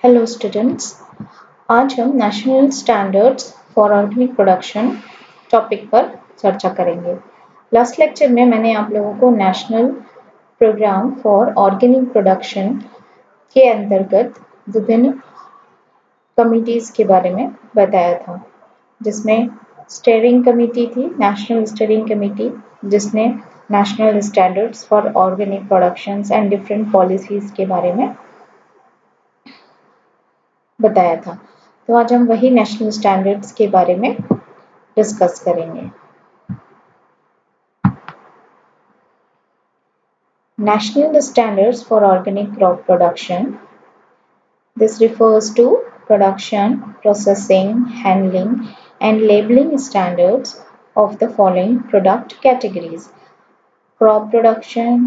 Hello students. आज हम national standards for organic production topic पर चर्चा करेंगे। लास्ट लेक्चर में मैंने आप लोगों को national programme for organic production के अंतर्गत विभिन्न कमिटीज़ के बारे में बताया था, जिसमें स्टीयरिंग कमेटी थी, नेशनल स्टीयरिंग कमेटी, जिसने national standards for organic productions and different policies के बारे में बताया था। तो आज हम वही नेशनल स्टैंडर्ड्स के बारे में डिस्कस करेंगे। National Standards for Organic Crop Production. This refers to production, processing, handling and labeling standards of the following product categories: crop production,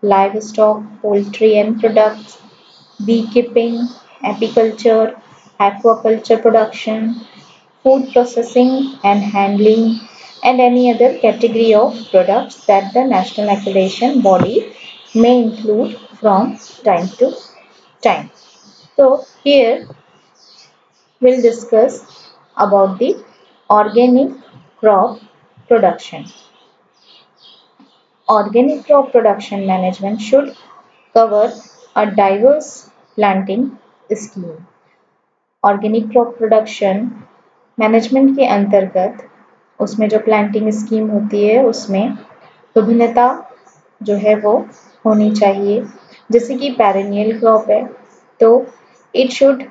livestock, poultry and products, beekeeping, apiculture, aquaculture production, food processing and handling, and any other category of products that the national accreditation body may include from time to time. So here we'll discuss about the organic crop production. Organic crop production management should cover a diverse planting scheme. Organic crop production management के अंतर्गत उसमें जो planting scheme होती है उसमें विभिन्नता जो है वो होनी चाहिए। जैसे कि पेरेनियल क्रॉप है तो it should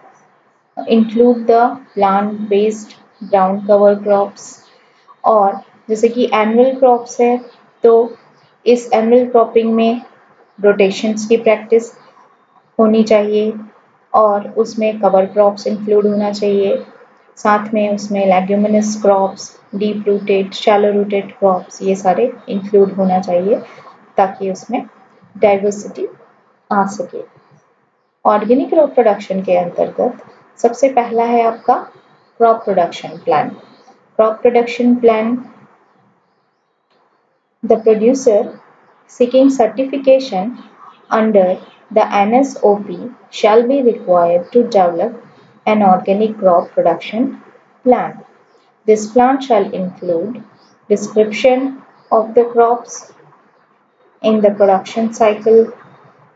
include the plant based ground cover crops, और जैसे कि एनुअल क्रॉप्स है तो इस एनुअल क्रॉपिंग में रोटेशंस की प्रैक्टिस होनी चाहिए और उसमें कवर क्रॉप्स इंक्लूड होना चाहिए। साथ में उसमें leguminous crops, deep rooted, shallow rooted crops, ये सारे इंक्लूड होना चाहिए ताकि उसमें डाइवर्सिटी आ सके। ऑर्गेनिक क्रॉप प्रोडक्शन के अंतर्गत सबसे पहला है आपका crop production plan. Crop production plan, the producer seeking certification under the NSOP shall be required to develop an organic crop production plan. This plan shall include description of the crops in the production cycle,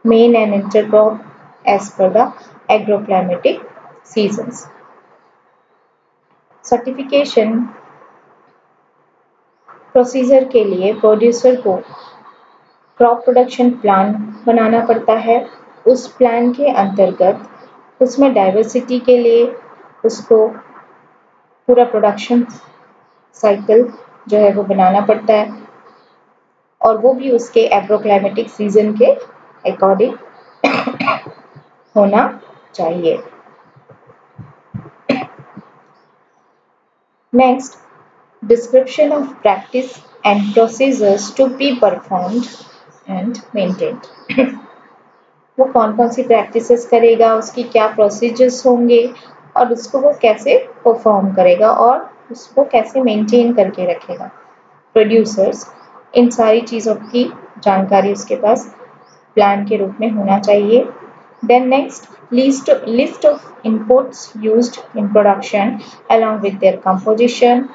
main and intercrop as per the agroclimatic seasons. Certification procedure के लिए producer को crop production plan बनाना पड़ता है। उस plan के अंतर्गत उसमें diversity के लिए उसको पूरा प्रोडक्शन साइकिल जो है वो बनाना पड़ता है और वो भी उसके एग्रोक्लाइमेटिक सीजन के अकॉर्डिंग होना चाहिए। Next, description of practice and procedures to be performed and maintained. वो कौन कौन सी प्रैक्टिसेस करेगा, उसकी क्या प्रोसीजर्स होंगे और उसको वो कैसे परफॉर्म करेगा और उसको कैसे मेंटेन करके रखेगा। प्रोड्यूसर्स इन सारी चीज़ों की जानकारी उसके पास प्लान के रूप में होना चाहिए। Then next, list of inputs used in production along with their composition,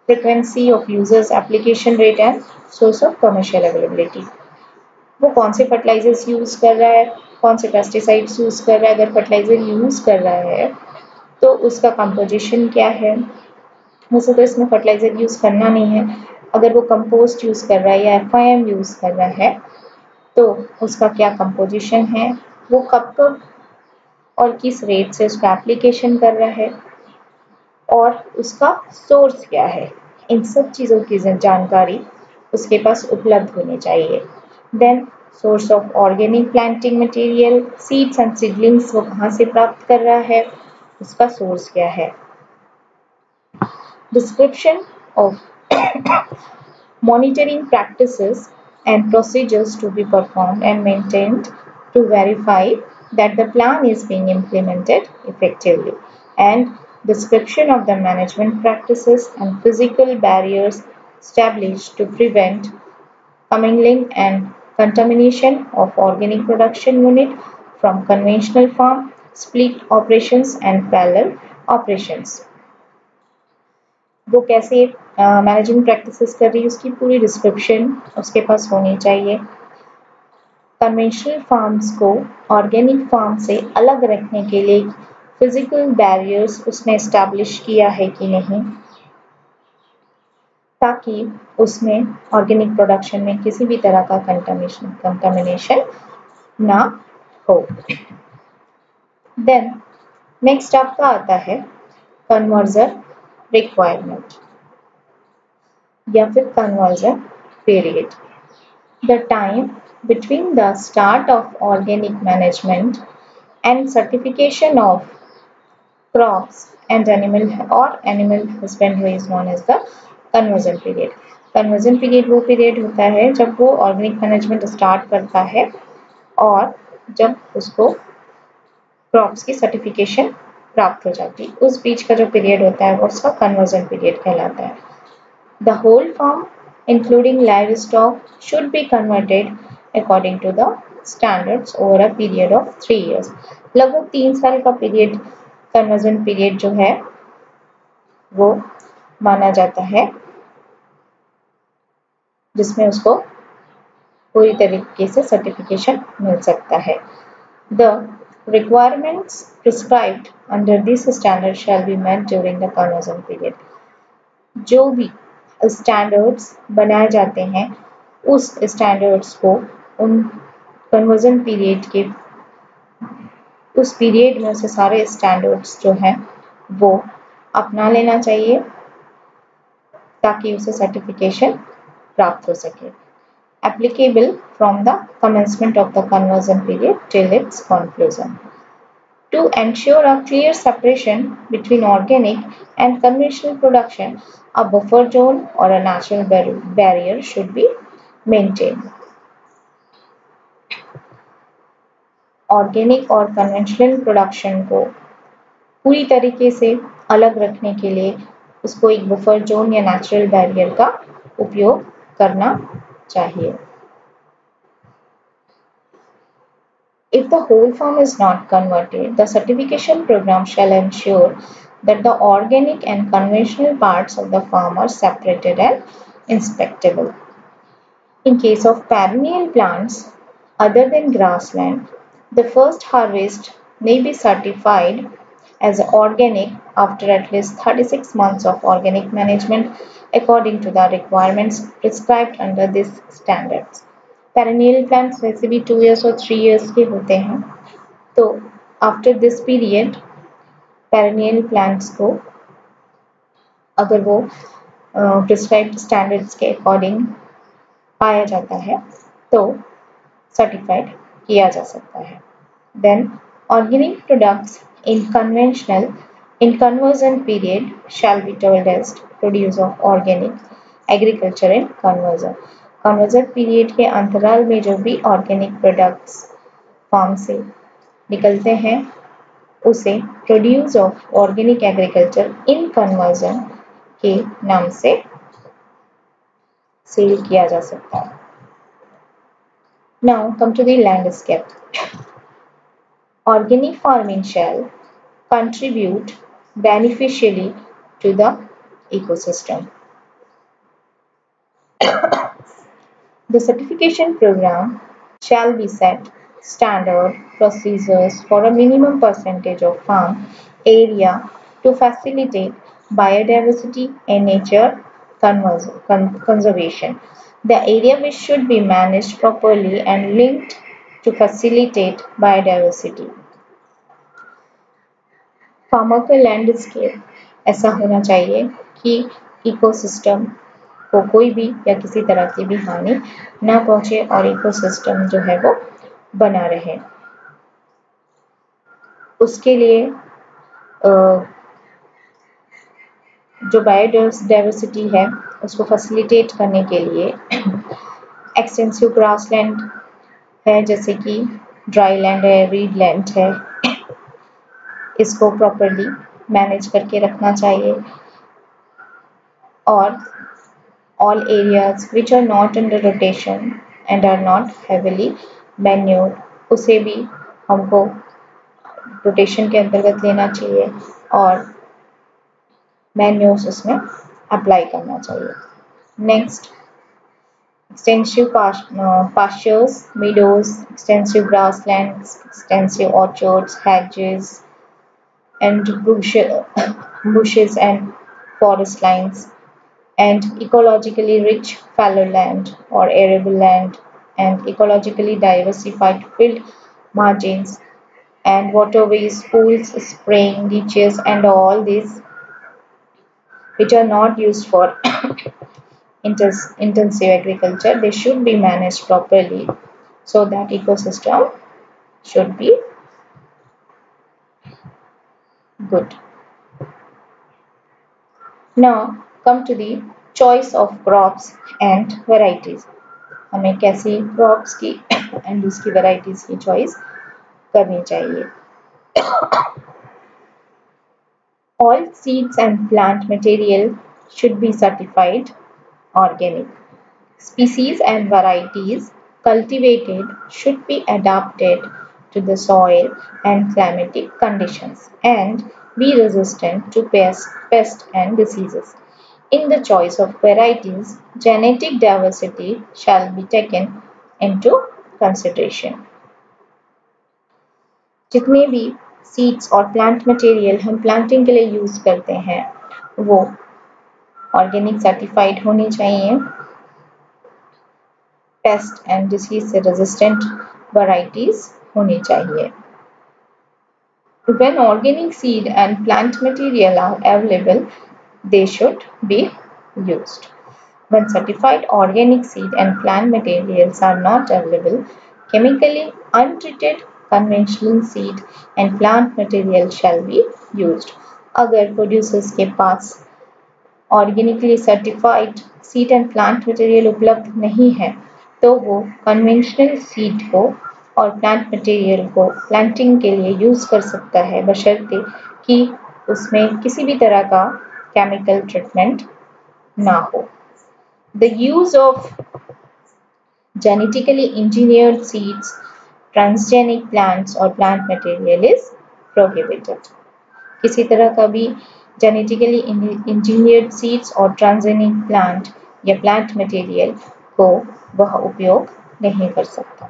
frequency of users, application rate and source of commercial availability. वो कौन से फर्टिलाइजर्स यूज़ कर रहा है, कौन से पेस्टिसाइड्स यूज़ कर रहा है, अगर फर्टिलाइजर यूज़ कर रहा है तो उसका कंपोजिशन क्या है। वैसे तो इसमें फर्टिलाइजर यूज़ करना नहीं है, अगर वो कंपोस्ट यूज़ कर रहा है या FIM यूज़ कर रहा है तो उसका क्या कंपोजिशन है, वो कब कब और किस रेट से उसका एप्लीकेशन कर रहा है और उसका सोर्स क्या है। इन सब चीज़ों की जानकारी उसके पास उपलब्ध होनी चाहिए। Then source of organic planting material, seeds and seedlings वो कहाँ से प्राप्त कर रहा है, उसका सोर्स क्या है। Description of monitoring practices and procedures to be performed and maintained to verify that the plan is being implemented effectively, and description of the management practices and physical barriers established to prevent commingling and contamination of organic production unit from conventional farm, split operations and parallel operations. वो कैसे managing practices कर रही है उसकी पूरी description उसके पास होनी चाहिए। कन्वेंशनल फार्म्स को ऑर्गेनिक फार्म से अलग रखने के लिए फिजिकल बैरियर्स उसने एस्टैब्लिश किया है कि नहीं, ताकि उसमें ऑर्गेनिक प्रोडक्शन में किसी भी तरह का कंटामिनेशन ना हो। देन नेक्स्ट आपका आता है कन्वर्जन रिक्वायरमेंट या फिर conversion period. The time between the start of organic management and certification of crops and animal husbandry is known as the conversion period. Conversion period वो पीरियड होता है जब वो ऑर्गेनिक मैनेजमेंट स्टार्ट करता है और जब उसको क्रॉप्स की सर्टिफिकेशन प्राप्त हो जाती है, उस बीच का जो पीरियड होता है वो उसका कन्वर्जन पीरियड कहलाता है। The whole farm including livestock should be converted according to the standards over a period of 3 years। लगभग 3 साल का पीरियड कन्वर्जन पीरियड जो है वो माना जाता है, जिसमें उसको पूरी तरीके से सर्टिफिकेशन मिल सकता है। The requirements prescribed under this standard shall be met during the conversion period। जो भी स्टैंडर्ड्स बनाए जाते हैं उस स्टैंडर्ड्स को उन कन्वर्जन पीरियड के उस पीरियड में से सारे स्टैंडर्ड्स जो हैं वो अपना लेना चाहिए ताकि उसे सर्टिफिकेशन प्राप्त हो सके। Applicable from the commencement of the conversion period till its conclusion। To ensure a clear separation between organic and conventional production, a buffer zone or a natural barrier should be maintained। Organic और conventional production को पूरी तरीके से अलग रखने के लिए उसको एक बफर जोन या नेचुरल बैरियर का उपयोग करना चाहिए। If the whole farm is not converted, the certification program shall ensure that the organic and conventional parts of the farm are separated and inspectable। In case of perennial plants other than grassland, the first harvest may be certified as organic after at least 36 months of organic management according to the requirements prescribed under these standards। Perennial plants वैसे भी 2 years और 3 years के होते हैं, तो after this period perennial plants को अगर वो प्रिस्क्राइब्ड स्टैंडर्ड्स के अकॉर्डिंग पाया जाता है तो सर्टिफाइड किया जा सकता है। Then organic products in conversion period shall be told as produce of organic agriculture in conversion. Conversion period के अंतराल में जो भी ऑर्गेनिक प्रोडक्ट्स फार्म से निकलते हैं उसे produce of organic agriculture in conversion के नाम से सेल किया जा सकता है। Now come to the landscape. Organic farming shall contribute beneficially to the ecosystem. The certification program shall be set standard procedures for a minimum percentage of farm area to facilitate biodiversity and nature conservation। The area which should be managed properly and linked to facilitate biodiversity। Farmer का landscape ऐसा होना चाहिए कि ecosystem को कोई भी या किसी तरह की भी हानि ना पहुंचे और इकोसिस्टम जो है वो बना रहे। उसके लिए जो बायोडाइवर्सिटी है उसको फैसिलिटेट करने के लिए एक्सटेंसिव ग्रासलैंड है, जैसे कि ड्राई लैंड है, रीड लैंड है, इसको प्रॉपरली मैनेज करके रखना चाहिए। और all areas which are not under rotation and are not heavily manured, उसे भी हमको रोटेशन के अंतर्गत लेना चाहिए और मैन्यूर्स उसमें अप्लाई करना चाहिए। Next, extensive pastures, meadows, extensive grasslands, extensive orchards, hedges, and bushes and forest lines, and ecologically rich fallow land or arable land, and ecologically diversified field margins, and waterways, pools, springs, ditches, and all these which are not used for intensive agriculture, they should be managed properly so that ecosystem should be good. Now come to the choice of crops and varieties. हमें कैसी crops की and उसकी varieties की choice करनी चाहिए. All seeds and plant material should be certified organic. Species and varieties cultivated should be adapted to the soil and climatic conditions and be resistant to pests and diseases. In the choice of varieties, genetic diversity shall be taken into consideration. जितने भी seeds और plant material हम planting के लिए use करते हैं वो organic certified होनी चाहिए, पेस्ट एंड डिसीज से रेजिस्टेंट वैरायटीज होनी चाहिए. When organic seed and plant material are available, they should be used. When certified organic seed and plant materials are not available, chemically untreated conventional seed and plant material shall be used. अगर producers के पास organically certified seed and plant material उपलब्ध नहीं है तो वो conventional seed को और प्लांट मटेरियल को प्लांटिंग के लिए यूज कर सकता है बशर्ते कि उसमें किसी भी तरह का केमिकल ट्रीटमेंट ना हो. The use of genetically engineered seeds, transgenic plants or plant material is prohibited. किसी तरह का भी genetically engineered seeds और transgenic plant या plant material को वह उपयोग नहीं कर सकता.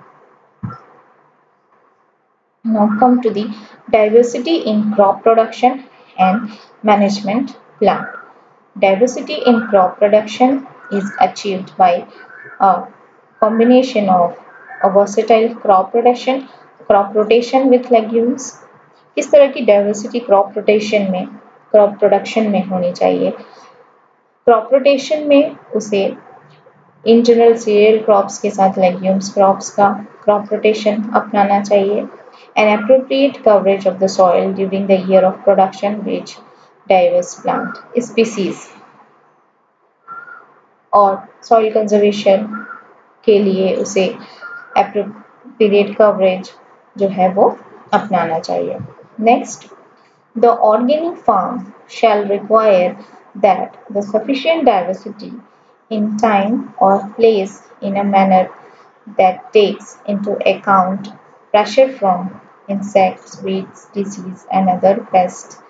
Now come to the diversity in crop production and management plan. Diversity in crop production is achieved by a combination of a versatile crop rotation with legumes. किस तरह की डाइवर्सिटी क्रॉप प्रोडक्शन में होनी चाहिए? क्रॉप रोटेशन में उसे in general cereal crops के साथ लेग्यूम्स क्रॉप्स का क्रॉप रोटेशन अपनाना चाहिए. An appropriate coverage of the soil during the year of production which diverse plant species और soil conservation के लिए उसे appropriate coverage जो है वो अपनाना चाहिए. Next, the organic farm shall require that the sufficient diversity in time or place in a manner that takes into account pressure from insects, weeds, disease and other pests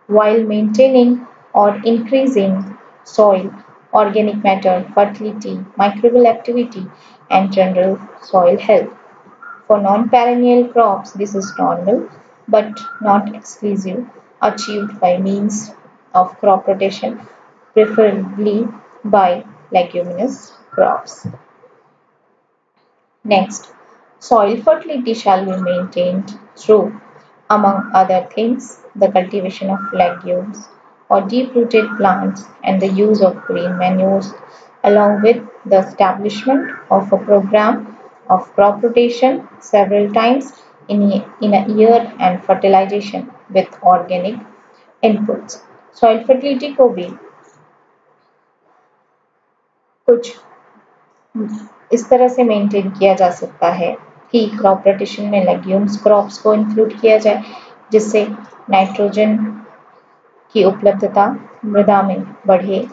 while maintaining or increasing soil, organic matter, fertility, microbial activity and general soil health. For non-perennial crops, this is normal but not exclusive, achieved by means of crop rotation, preferably by leguminous crops. Next, soil fertility shall be maintained through, among other things, the cultivation of legumes or deep-rooted plants and the use of green manures, along with the establishment of a program of crop rotation several times in a year and fertilization with organic inputs. Soil fertility को भी कुछ इस तरह से maintain किया जा सकता है कि क्रॉप रोटेशन में लेग्यूम्स क्रॉप्स को इंक्लूड किया जाए जिससे नाइट्रोजन की उपलब्धता मृदा में बढ़े.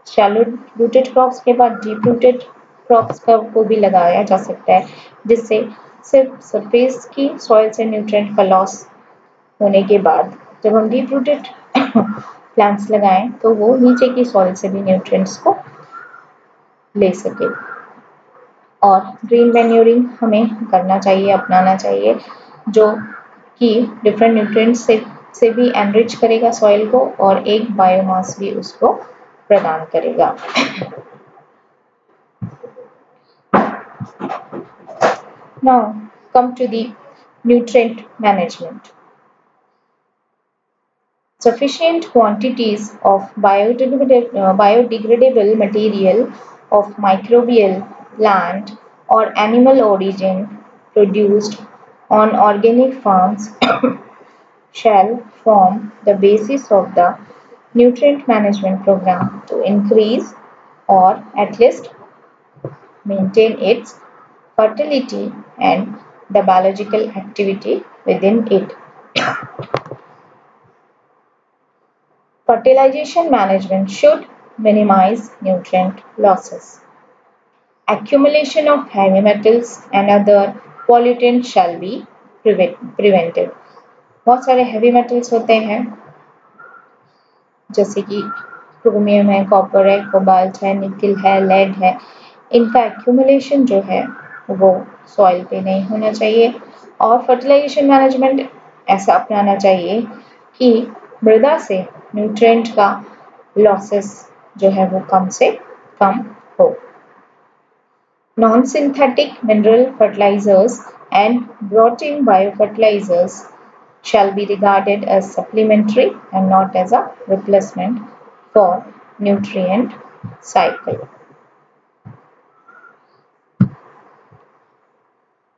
शैलो रूटेड क्रॉप्स के बाद डीप रूटेड क्रॉप्स को भी लगाया जा सकता है जिससे सिर्फ सरफेस की सॉइल से न्यूट्रिएंट का लॉस होने के बाद जब हम डीप रूटेड प्लांट्स लगाएं तो वो नीचे की सॉइल से भी न्यूट्रिएंट्स को ले सके। और ग्रीन मैन्योरिंग हमें करना चाहिए, अपनाना चाहिए, जो कि डिफरेंट न्यूट्रिएंट्स से भी एनरिच करेगा सॉइल को और एक बायोमास भी उसको प्रदान करेगा। Now come to the nutrient management. Sufficient quantities of biodegradable material of microbial, plant or animal origin produced on organic farms shall form the basis of the nutrient management program to increase or at least maintain its fertility and the biological activity within it. Fertilization management should minimize nutrient losses. Accumulation of heavy metals and other pollutants shall be prevented. बहुत सारे heavy metals होते हैं जैसे कि chromium है, copper है, cobalt है, निकल है, लेड है। इनका एक्यूमुलेशन जो है वो सॉइल पे नहीं होना चाहिए और फर्टिलाइजेशन मैनेजमेंट ऐसा अपनाना चाहिए कि मृदा से न्यूट्रिएंट का लॉसेस जो है वो कम से कम हो। Non-synthetic mineral fertilizers and brought-in biofertilizers shall be regarded as supplementary and not as a replacement for nutrient cycle.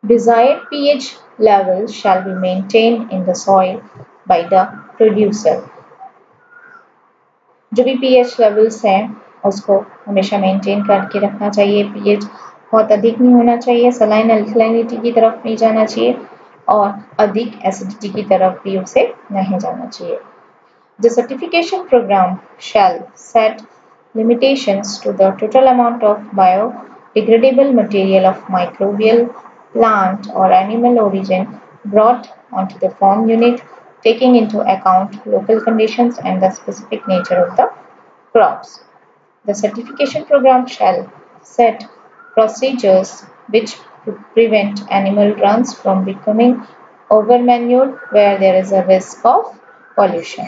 Desired pH level shall be maintained in the soil by the producer. जो भी pH levels हैं उसको हमेशा maintain करके रखना चाहिए। pH बहुत अधिक नहीं होना चाहिए, सलाइन अल्कलाइनिटी की तरफ नहीं जाना चाहिए और अधिक एसिडिटी की तरफ भी उसे नहीं जाना चाहिए। The certification program shall set limitations to the total amount of biodegradable material of microbial, plant or animal origin brought onto the farm unit, taking into account local conditions and the specific nature of the crops. The certification program shall set procedures which prevent animal runs from becoming overmanured where there is a risk of pollution.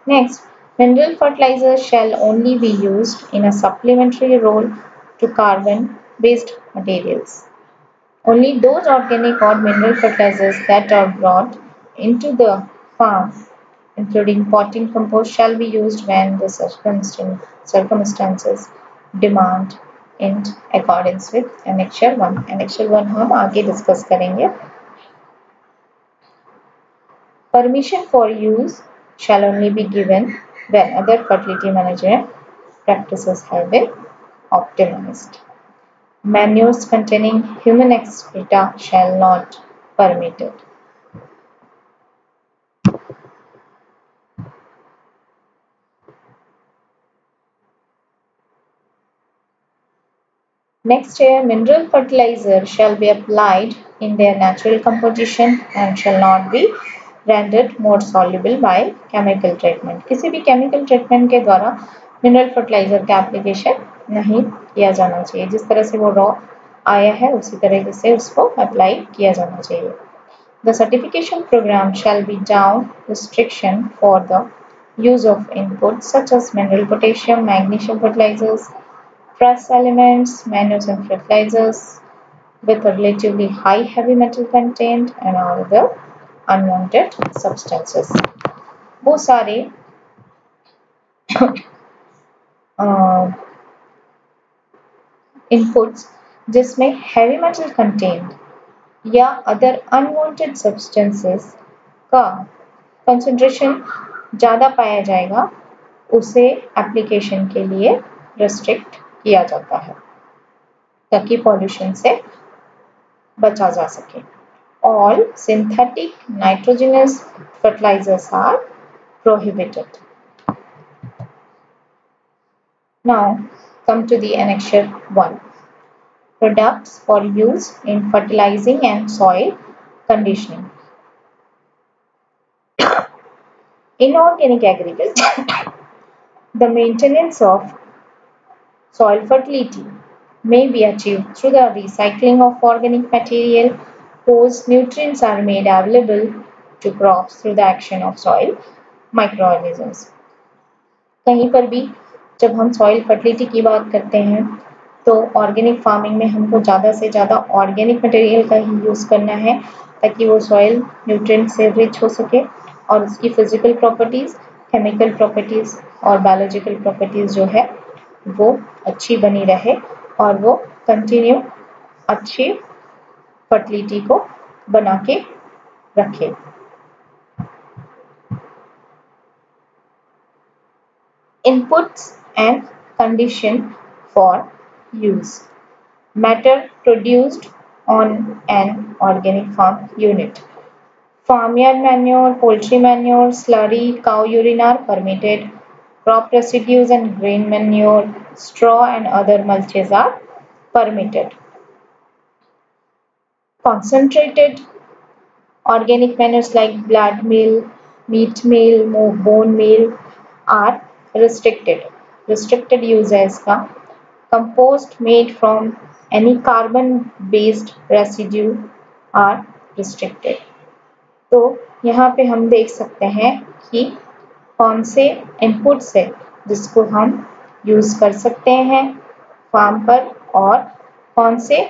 Next, mineral fertilizers shall only be used in a supplementary role to carbon-based materials. Only those organic or mineral fertilizers that are brought into the farm, including potting compost, shall be used when the circumstances demand in accordance with Annexure 1. Annexure 1 हम आगे discuss करेंगे. Permission for use shall only be given when other fertility management practices have been optimized. Manures containing human excreta shall not permitted. Next year, mineral fertilizer shall be applied in their natural composition and shall not be rendered more soluble by chemical treatment. किसी भी chemical treatment के द्वारा mineral fertilizer का application नहीं किया जाना चाहिए। जिस तरह से वो raw आया है उसी तरह से उसको apply किया जाना चाहिए। The certification program shall be down restriction for the use of inputs such as mineral potassium, magnesium fertilizers, trace elements, manures and fertilizers with a relatively high heavy metal content and all other unwanted substances. वो सारे inputs जिसमें heavy metal content या other unwanted substances का concentration ज़्यादा पाया जाएगा उसे application के लिए restrict किया जाता है ताकि pollution से बचा जा सके. All synthetic nitrogenous fertilizers are prohibited. Now come to the Annexure 1. Products for use in fertilizing and soil conditioning. In organic agriculture, the maintenance of soil fertility may be achieved through the recycling of organic material, whose nutrients are made available to crops through the action of soil microorganisms. कहीं पर भी जब हम soil fertility की बात करते हैं तो ऑर्गेनिक फार्मिंग में हमको ज़्यादा से ज़्यादा ऑर्गेनिक मटेरियल का ही यूज़ करना है ताकि वो सॉइल न्यूट्रिएंट से रिच हो सके और उसकी फिजिकल प्रॉपर्टीज़, केमिकल प्रॉपर्टीज़ और बायोलॉजिकल प्रॉपर्टीज़ जो है वो अच्छी बनी रहे और वो कंटिन्यू अच्छी फर्टिलिटी को बना के रखे. Inputs and condition for use. Matter produced on an organic farm unit. Farmyard manure, poultry manure, slurry, cow urine are permitted. Crop residues and grain manure, straw and other mulches are permitted. Concentrated organic manures like blood meal, meat meal, bone meal are restricted. Restricted use है इसका. Compost made from any carbon-based residue are restricted. तो यहाँ पे हम देख सकते हैं कि कौन से इनपुट्स है जिसको हम यूज कर सकते हैं फार्म पर और कौन से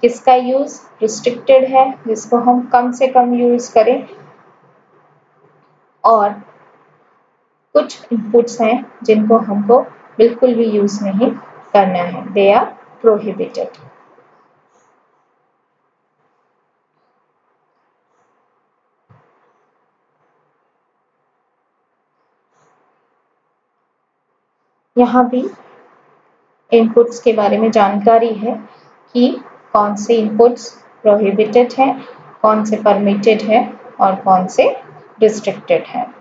किसका यूज रिस्ट्रिक्टेड है जिसको हम कम से कम यूज करें और कुछ इनपुट्स हैं जिनको हमको बिल्कुल भी यूज नहीं करना है. They are prohibited. यहाँ भी इनपुट्स के बारे में जानकारी है कि कौन से इनपुट्स प्रोहिबिटेड हैं, कौन से परमिटेड है और कौन से रिस्ट्रिक्टेड है.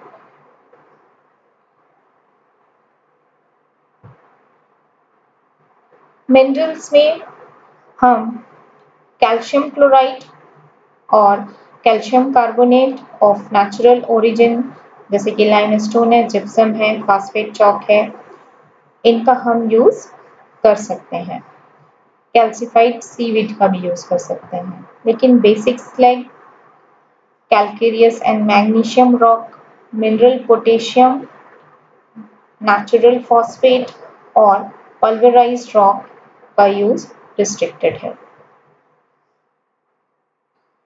मिनरल्स में हम कैल्शियम क्लोराइड और calcium carbonate of natural origin जैसे कि लाइमस्टोन है, जिप्सम है, फास्फेट चॉक है, इनका हम यूज कर सकते हैं. कैल्सिफाइड सीवीड का भी यूज कर सकते हैं. लेकिन basic slag, calcareous and magnesium rock, mineral potassium, natural phosphate और पल्वराइज्ड रॉक का यूज रिस्ट्रिक्टेड है.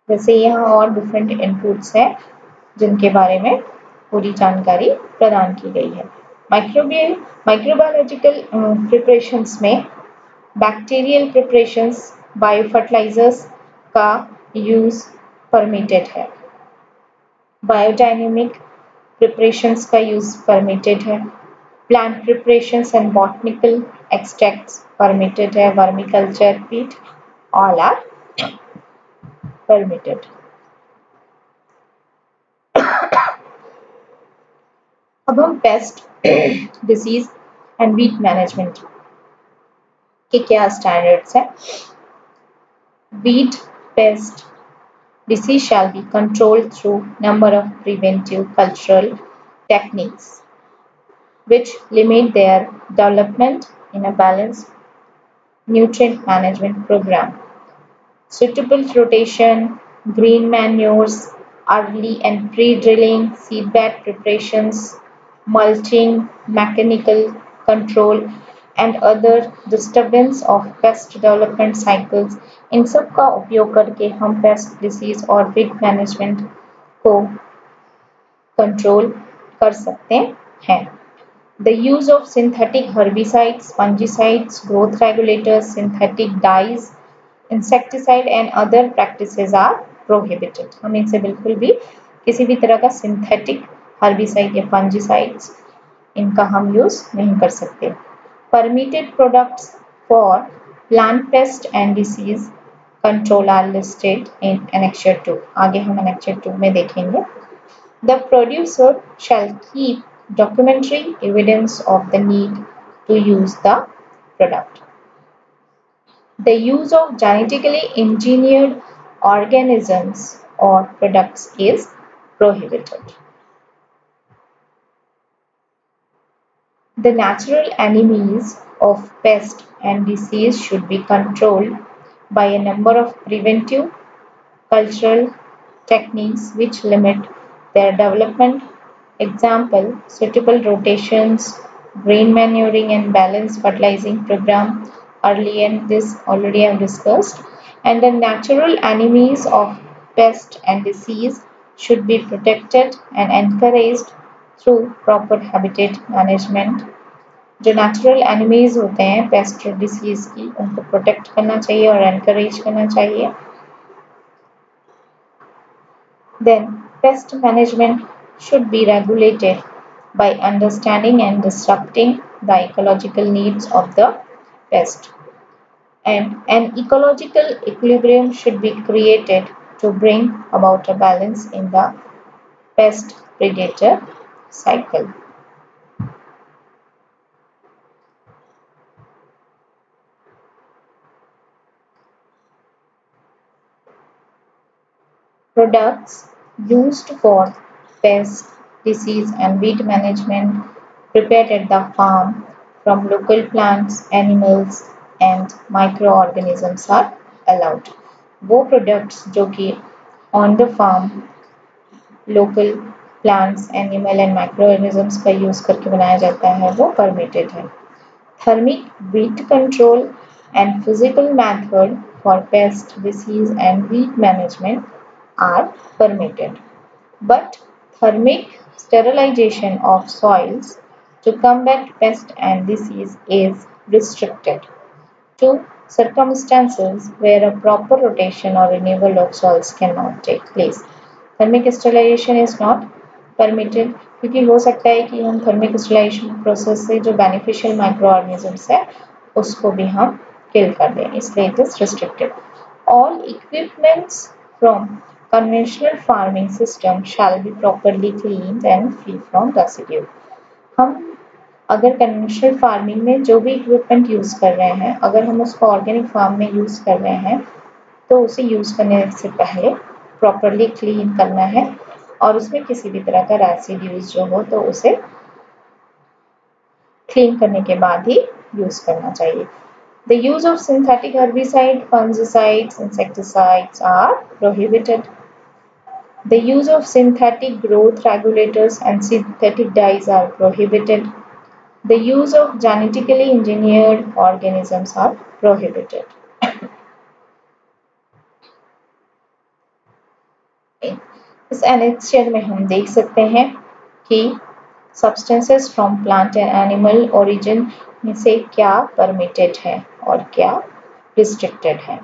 जैसे यहाँ और डिफरेंट इनपुट्स हैं जिनके बारे में पूरी जानकारी प्रदान की गई है. माइक्रोबायोलॉजिकल प्रिपरेशंस में बैक्टीरियल प्रिपरेशंस, बायोफर्टिलाइजर्स का यूज परमिटेड है. बायोडायनेमिक प्रिपरेशंस का यूज परमिटेड है. Plant preparations and botanical extracts permitted है. वर्मिकल्चर, पीट, ऑल आर permitted. अब हम paste, disease and wheat management के क्या स्टैंडर्ड्स हैं. Wheat pest disease shall be controlled through number of preventive cultural techniques which limit their development in a balanced nutrient management program. Suitable rotation, green manures, early and pre-drilling, seedbed preparations, mulching, mechanical control and other disturbance of pest development cycles, इन सब का उपयोग करके हम paste, disease और wheat management को control कर सकते हैं. The use of synthetic herbicides, fungicides, growth regulators, synthetic dyes, insecticide and other practices are prohibited. हम इनसे बिल्कुल भी किसी भी तरह का सिंथेटिक हर्बिसाइड या फंजीसाइड्स इनका हम यूज नहीं कर सकते. Permitted products for plant pest and disease control are listed in annexure 2. आगे हम एनेक्चर 2 में देखेंगे. The producer shall keep documentary evidence of the need to use the product. The use of genetically engineered organisms or products is prohibited. The natural enemies of pest and disease should be controlled by a number of preventive cultural techniques which limit their development. Example, suitable rotations, grain manuring and balanced fertilizing program. Earlier this already I have discussed. And the natural enemies of pest and disease should be protected and encouraged through proper habitat management. जो natural enemies होते हैं paste और disease की उनको protect करना चाहिए और encourage करना चाहिए. Then pest management should be regulated by understanding and disrupting the ecological needs of the pest. And an ecological equilibrium should be created to bring about a balance in the pest predator cycle. Products used for pest, disease and weed management prepared at the farm from local plants, animals and microorganisms are allowed. वो products जो कि on the farm local plants, animal and microorganisms का use करके बनाया जाता है वो permitted है. Thermic weed control and physical method for pest, disease and weed management are permitted, but thermic sterilization of soils to combat pest and disease is restricted to circumstances where a proper rotation or renewal of soils cannot take place. Thermic sterilization is not permitted क्योंकि हो सकता है कि हम thermic sterilization process से जो beneficial microorganisms है उसको भी हम kill कर दें, इसलिए it is restricted. All equipments from conventional farming system shall be properly cleaned and free from residue. हम अगर कन्वेंशनल फार्मिंग में जो भी इक्विपमेंट यूज़ कर रहे हैं अगर हम उसको ऑर्गेनिक फार्म में यूज़ कर रहे हैं तो उसे यूज़ करने से पहले प्रॉपरली क्लीन करना है और उसमें किसी भी तरह का रेसिड्यूज जो हो तो उसे क्लीन करने के बाद ही यूज़ करना चाहिए. The use of synthetic herbicide, fungicides, insecticides are prohibited. The use of synthetic growth regulators and synthetic dyes are prohibited. The use of genetically engineered organisms are prohibited. इस annexure में हम देख सकते हैं कि substances from plant and animal origin में से क्या permitted है और क्या restricted है.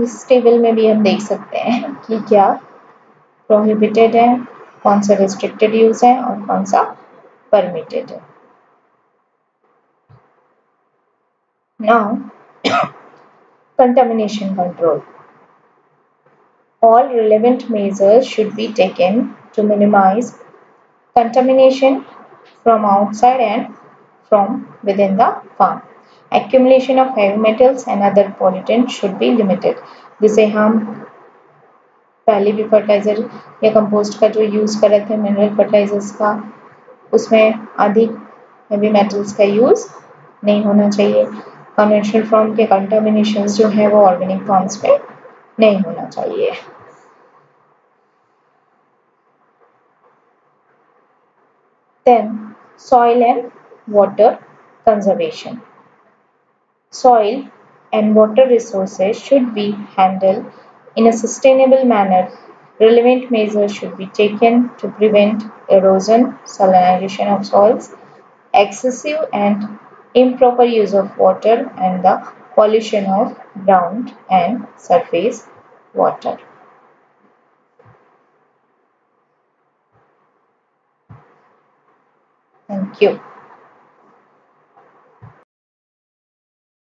इस टेबल में भी हम देख सकते हैं कि क्या prohibited है, कौन सा restricted use है और कौन सा permitted है. Now, contamination control. All relevant measures should be taken to minimize contamination from outside and from within the farm. Accumulation of heavy metals and other pollutants should be limited. जिसे हम पहले भी fertiliser या compost का जो use कर रहे थे मिनरल फर्टिलाइजर्स का उसमें अधिक हेवी मेटल्स का यूज़ नहीं होना चाहिए. कन्वेंशनल फॉर्म के कंटामिनेशन जो है वो ऑर्गेनिक फॉर्म्स में नहीं होना चाहिए. Then soil and water conservation. Soil and water resources should be handled in a sustainable manner. Relevant measures should be taken to prevent erosion, salinization of soils, excessive and improper use of water and the pollution of ground and surface water. Thank you.